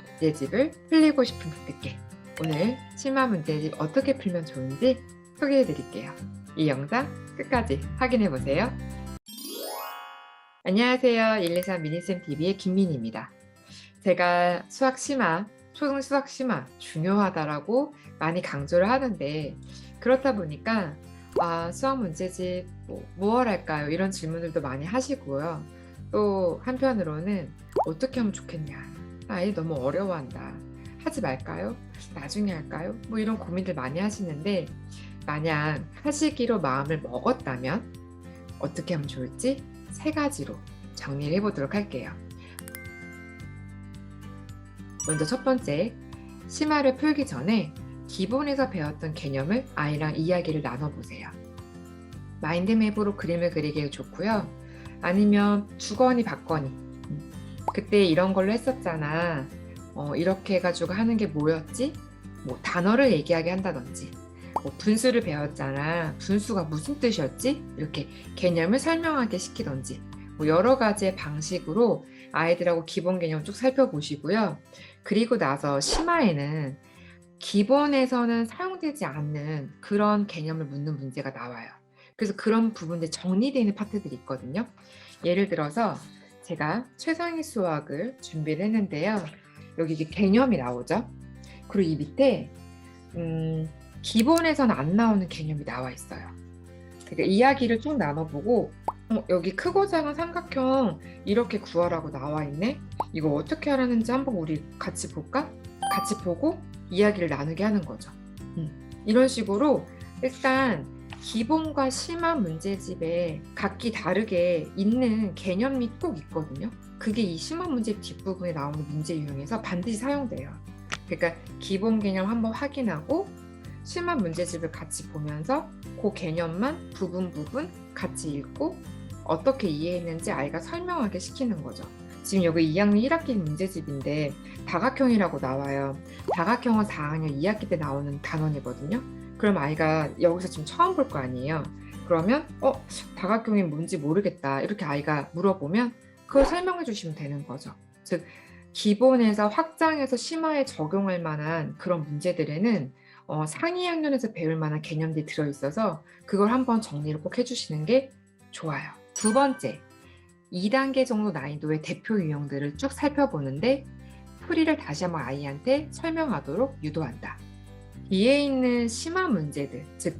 심화 문제집을 풀리고 싶은 분들께 오늘 심화 문제집 어떻게 풀면 좋은지 소개해 드릴게요. 이 영상 끝까지 확인해 보세요. 안녕하세요. 123 미니쌤TV의 김민희입니다. 제가 수학 심화, 초등 수학 심화 중요하다라고 많이 강조를 하는데, 그렇다 보니까 수학 문제집 무얼 할까요? 이런 질문들도 많이 하시고요. 또 한편으로는 어떻게 하면 좋겠냐, 아이 너무 어려워한다, 하지 말까요? 나중에 할까요? 이런 고민들 많이 하시는데, 만약 하시기로 마음을 먹었다면 어떻게 하면 좋을지 3가지로 정리를 해보도록 할게요. 먼저 첫 번째, 심화를 풀기 전에 기본에서 배웠던 개념을 아이랑 이야기를 나눠보세요. 마인드맵으로 그림을 그리기 좋고요. 아니면 주거니 받거니, 그때 이런 걸로 했었잖아, 이렇게 해가지고 하는 게 뭐였지? 단어를 얘기하게 한다든지, 분수를 배웠잖아, 분수가 무슨 뜻이었지? 이렇게 개념을 설명하게 시키던지, 여러 가지의 방식으로 아이들하고 기본 개념 쭉 살펴보시고요. 그리고 나서 심화에는 기본에서는 사용되지 않는 그런 개념을 묻는 문제가 나와요. 그래서 그런 부분들 정리되어 있는 파트들이 있거든요. 예를 들어서 제가 최상위 수학을 준비를 했는데요. 여기 이게 개념이 나오죠. 그리고 이 밑에 기본에서는 안 나오는 개념이 나와 있어요. 그러니까 이야기를 쭉 나눠보고 여기 크고 작은 삼각형 이렇게 구하라고 나와 있네. 이거 어떻게 하라는지 한번 우리 같이 볼까? 같이 보고 이야기를 나누게 하는 거죠. 이런 식으로 일단 기본과 심화 문제집에 각기 다르게 있는 개념이 꼭 있거든요. 그게 이 심화 문제집 뒷부분에 나오는 문제 유형에서 반드시 사용돼요. 그러니까 기본 개념 한번 확인하고 심화 문제집을 같이 보면서 그 개념만 부분 같이 읽고 어떻게 이해했는지 아이가 설명하게 시키는 거죠. 지금 여기 2학년 1학기 문제집인데 다각형이라고 나와요. 다각형은 4학년 2학기 때 나오는 단원이거든요. 그럼 아이가 여기서 지금 처음 볼 거 아니에요. 그러면 다각형이 뭔지 모르겠다, 이렇게 아이가 물어보면 그걸 설명해 주시면 되는 거죠. 즉 기본에서 확장해서 심화에 적용할 만한 그런 문제들에는 상위 학년에서 배울 만한 개념들이 들어있어서 그걸 한번 정리를 꼭 해주시는 게 좋아요. 두 번째, 2단계 정도 난이도의 대표 유형들을 쭉 살펴보는데 풀이를 다시 한번 아이한테 설명하도록 유도한다. 뒤에 있는 심화 문제들, 즉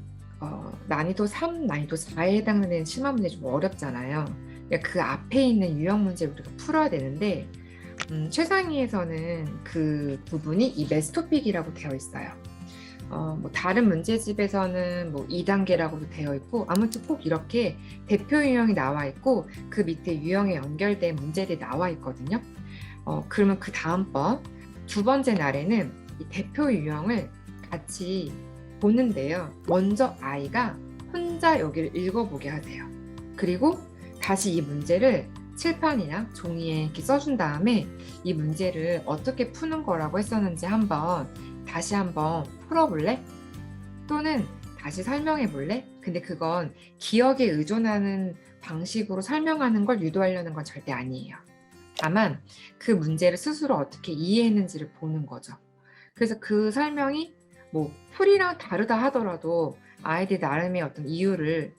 난이도 3, 난이도 4에 해당되는 심화 문제 좀 어렵잖아요. 그러니까 그 앞에 있는 유형 문제를 우리가 풀어야 되는데 최상위에서는 그 부분이 이 메스토픽이라고 되어 있어요. 다른 문제집에서는 2단계라고도 되어 있고, 아무튼 꼭 이렇게 대표 유형이 나와 있고 그 밑에 유형에 연결된 문제들이 나와 있거든요. 그러면 그 다음번 두 번째 날에는 이 대표 유형을 같이 보는데요. 먼저 아이가 혼자 여기를 읽어보게 하세요. 그리고 다시 이 문제를 칠판이나 종이에 이렇게 써준 다음에 이 문제를 어떻게 푸는 거라고 했었는지 다시 한번 풀어볼래? 또는 다시 설명해 볼래? 근데 그건 기억에 의존하는 방식으로 설명하는 걸 유도하려는 건 절대 아니에요. 다만 그 문제를 스스로 어떻게 이해했는지를 보는 거죠. 그래서 그 설명이 풀이랑 다르다 하더라도 아이들 나름의 어떤 이유를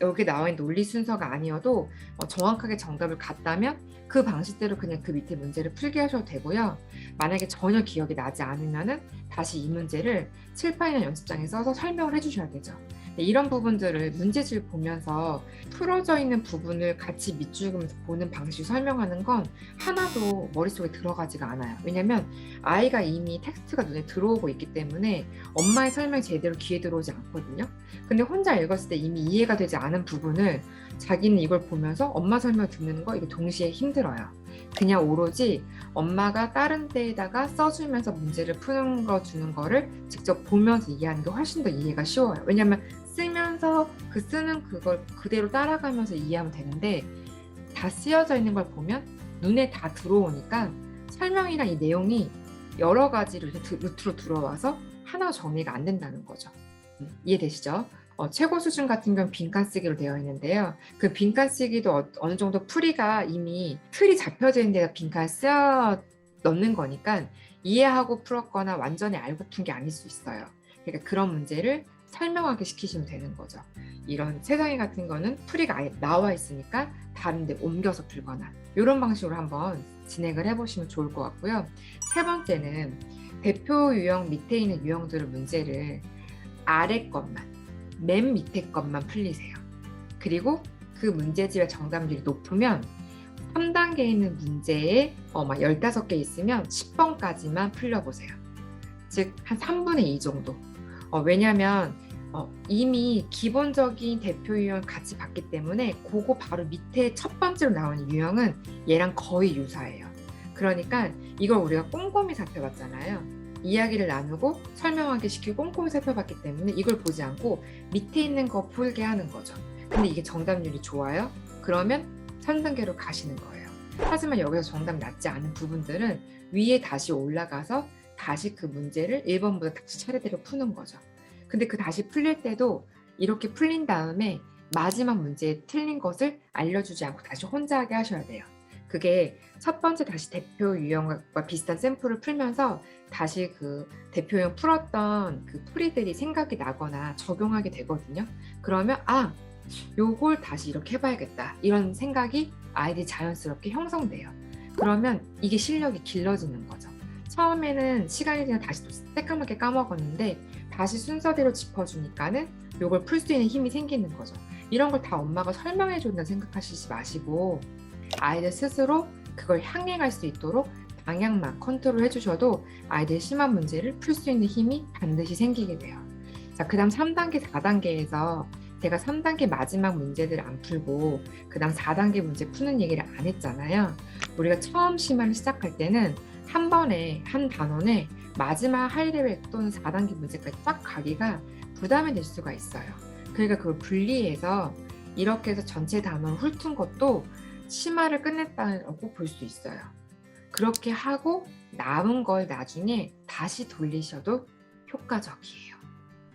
여기 나와 있는 논리 순서가 아니어도 정확하게 정답을 갔다면 그 방식대로 그냥 그 밑에 문제를 풀게 하셔도 되고요. 만약에 전혀 기억이 나지 않으면은 다시 이 문제를 칠판이나 연습장에 써서 설명을 해주셔야 되죠. 이런 부분들을 문제집을 보면서 풀어져 있는 부분을 같이 밑줄그면서 보는 방식으로 설명하는 건 하나도 머릿속에 들어가지가 않아요. 왜냐면 아이가 이미 텍스트가 눈에 들어오고 있기 때문에 엄마의 설명이 제대로 귀에 들어오지 않거든요. 근데 혼자 읽었을 때 이미 이해가 되지 않은 부분을 자기는 이걸 보면서 엄마 설명 듣는 거 이게 동시에 힘들어요. 그냥 오로지 엄마가 다른 데에다가 써주면서 문제를 푸는 거 주는 거를 직접 보면서 이해하는 게 훨씬 더 이해가 쉬워요. 왜냐면 쓰면서 쓰는 그걸 그대로 따라가면서 이해하면 되는데 다 쓰여져 있는 걸 보면 눈에 다 들어오니까 설명이랑 이 내용이 여러 가지로 루트로 들어와서 하나가 정리가 안 된다는 거죠. 이해되시죠? 최고 수준 같은 경우는 빈칸 쓰기로 되어 있는데요. 그 빈칸 쓰기도 어느 정도 풀이가 이미 틀이 잡혀져 있는 데가 빈칸 쓰여 넣는 거니까 이해하고 풀었거나 완전히 알고 푼 게 아닐 수 있어요. 그러니까 그런 문제를 설명하게 시키시면 되는 거죠. 이런 세상에 같은 거는 풀이가 아예 나와 있으니까 다른 데 옮겨서 풀거나 이런 방식으로 한번 진행을 해보시면 좋을 것 같고요. 세 번째는 대표 유형 밑에 있는 유형들의 문제를 아래 것만, 맨 밑에 것만 풀리세요. 그리고 그 문제집의 정답률이 높으면 3단계에 있는 문제에 막 15개 있으면 10번까지만 풀려보세요. 즉 한 3분의 2 정도. 왜냐하면 이미 기본적인 대표 유형 같이 봤기 때문에 그거 바로 밑에 첫 번째로 나오는 유형은 얘랑 거의 유사해요. 그러니까 이걸 우리가 꼼꼼히 살펴봤잖아요. 이야기를 나누고 설명하게 시키고 꼼꼼히 살펴봤기 때문에 이걸 보지 않고 밑에 있는 거 풀게 하는 거죠. 근데 이게 정답률이 좋아요? 그러면 3단계로 가시는 거예요. 하지만 여기서 정답 낮지 않은 부분들은 위에 다시 올라가서 다시 그 문제를 1번부터 다시 차례대로 푸는 거죠. 근데 그 다시 풀릴 때도 이렇게 풀린 다음에 마지막 문제에 틀린 것을 알려주지 않고 다시 혼자 하게 하셔야 돼요. 그게 첫 번째 다시 대표 유형과 비슷한 샘플을 풀면서 다시 그 대표 유형 풀었던 그 풀이들이 생각이 나거나 적용하게 되거든요. 그러면 요걸 다시 이렇게 해봐야겠다 이런 생각이 아이들이 자연스럽게 형성돼요. 그러면 이게 실력이 길러지는 거죠. 처음에는 시간이 지나 다시 또 새까맣게 까먹었는데 다시 순서대로 짚어주니까는 요걸 풀 수 있는 힘이 생기는 거죠. 이런 걸 다 엄마가 설명해 준다 생각하시지 마시고 아이들 스스로 그걸 향해 갈 수 있도록 방향만 컨트롤 해주셔도 아이들 심한 문제를 풀 수 있는 힘이 반드시 생기게 돼요. 자, 그 다음 3단계, 4단계에서 제가 3단계 마지막 문제들 안 풀고 그 다음 4단계 문제 푸는 얘기를 안 했잖아요. 우리가 처음 심화를 시작할 때는 한 번에 한 단원에 마지막 하이레벨 또는 4단계 문제까지 쫙 가기가 부담이 될 수가 있어요. 그러니까 그걸 분리해서 이렇게 해서 전체 단원을 훑은 것도 심화를 끝냈다고 볼 수 있어요. 그렇게 하고 남은 걸 나중에 다시 돌리셔도 효과적이에요.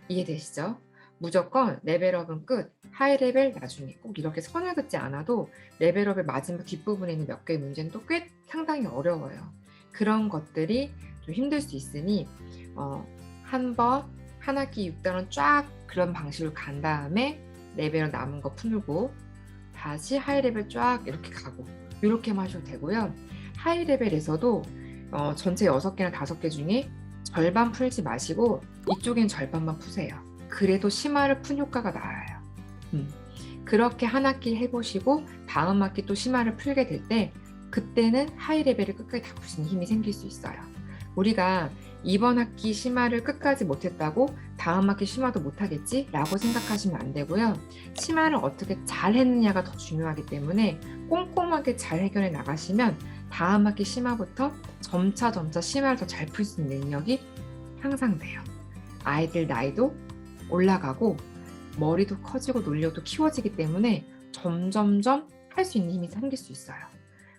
이해되시죠? 무조건 레벨업은 끝, 하이레벨 나중에 꼭 이렇게 선을 긋지 않아도 레벨업의 마지막 뒷부분에 있는 몇 개의 문제는 또 꽤 상당히 어려워요. 그런 것들이 좀 힘들 수 있으니 한 학기 6단원 쫙 그런 방식으로 간 다음에 레벨업 남은 거 풀고 다시 하이레벨 쫙 이렇게 가고 이렇게만 하셔도 되고요. 하이레벨에서도 전체 6개나 5개 중에 절반 풀지 마시고 이쪽엔 절반만 푸세요. 그래도 심화를 푼 효과가 나아요. 그렇게 한 학기 해보시고 다음 학기 또 심화를 풀게 될 때 그때는 하이레벨을 끝까지 다 푸시는 힘이 생길 수 있어요. 우리가 이번 학기 심화를 끝까지 못했다고 다음 학기 심화도 못하겠지? 라고 생각하시면 안 되고요. 심화를 어떻게 잘 했느냐가 더 중요하기 때문에 꼼꼼하게 잘 해결해 나가시면 다음 학기 심화부터 점차 심화를 더 잘 풀 수 있는 능력이 향상돼요. 아이들 나이도 올라가고 머리도 커지고 논리도 키워지기 때문에 점점점 할 수 있는 힘이 생길 수 있어요.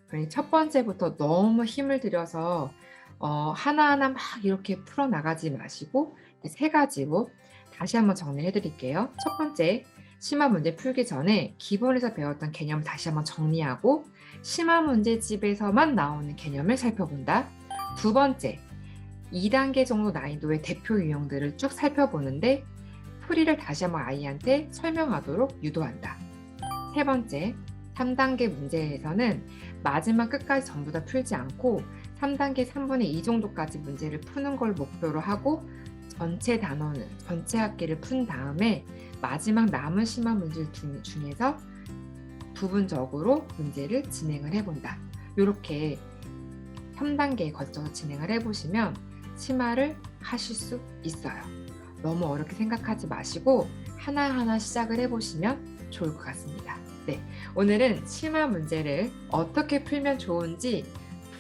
그러니 첫 번째부터 너무 힘을 들여서 하나하나 막 이렇게 풀어나가지 마시고 3가지로 다시 한번 정리해 드릴게요. 첫 번째, 심화 문제 풀기 전에 기본에서 배웠던 개념을 다시 한번 정리하고 심화 문제집에서만 나오는 개념을 살펴본다. 두 번째, 2단계 정도 난이도의 대표 유형들을 쭉 살펴보는데 풀이를 다시 한번 아이한테 설명하도록 유도한다. 세 번째, 3단계 문제에서는 마지막 끝까지 전부 다 풀지 않고 3단계 3분의 2 정도까지 문제를 푸는 걸 목표로 하고 전체 단원을, 전체 학기를 푼 다음에 마지막 남은 심화 문제 중에서 부분적으로 문제를 진행을 해본다. 이렇게 3단계에 거쳐서 진행을 해보시면 심화를 하실 수 있어요. 너무 어렵게 생각하지 마시고 하나하나 시작을 해보시면 좋을 것 같습니다. 네, 오늘은 심화 문제를 어떻게 풀면 좋은지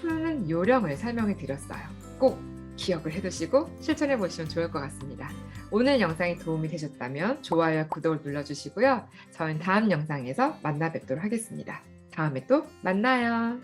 푸는 요령을 설명해 드렸어요. 꼭 기억을 해두시고 실천해 보시면 좋을 것 같습니다. 오늘 영상이 도움이 되셨다면 좋아요와 구독을 눌러주시고요. 저는 다음 영상에서 만나 뵙도록 하겠습니다. 다음에 또 만나요.